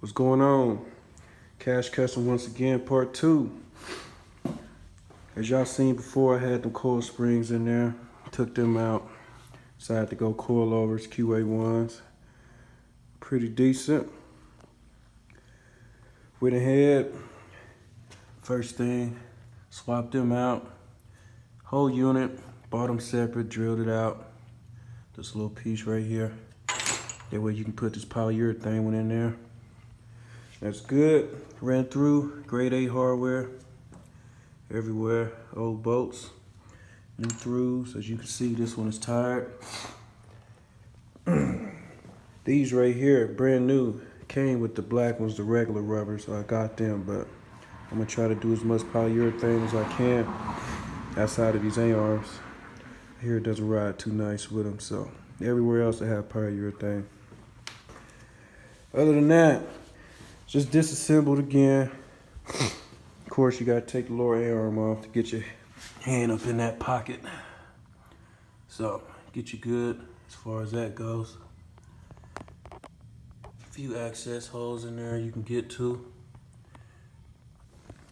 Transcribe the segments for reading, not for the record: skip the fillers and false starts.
What's going on? Cash Custom once again, part 2. As y'all seen before, I had them coil springs in there. Took them out. Decided to go coilovers, QA1s. Pretty decent. Went ahead. First thing, swapped them out. Whole unit, bought them separate, drilled it out. This little piece right here. That way you can put this polyurethane one in there. That's good. Ran through, grade A hardware. Everywhere, old bolts. New throughs, as you can see, this one is tired. These right here, brand new. Came with the black ones, the regular rubber, so I got them, but I'm gonna try to do as much polyurethane as I can outside of these A-arms. Here it doesn't ride too nice with them, so everywhere else I have polyurethane. Other than that, just disassembled again. Of course, you gotta take the lower A-arm off to get your hand up in that pocket. So, get you good as far as that goes. A few access holes in there you can get to.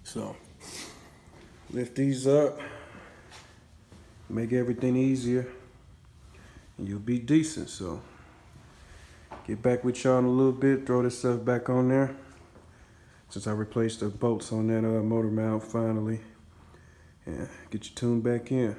So, lift these up, make everything easier, and you'll be decent. So, get back with y'all in a little bit, throw this stuff back on there. Since I replaced the bolts on that motor mount finally. And get you tuned back in.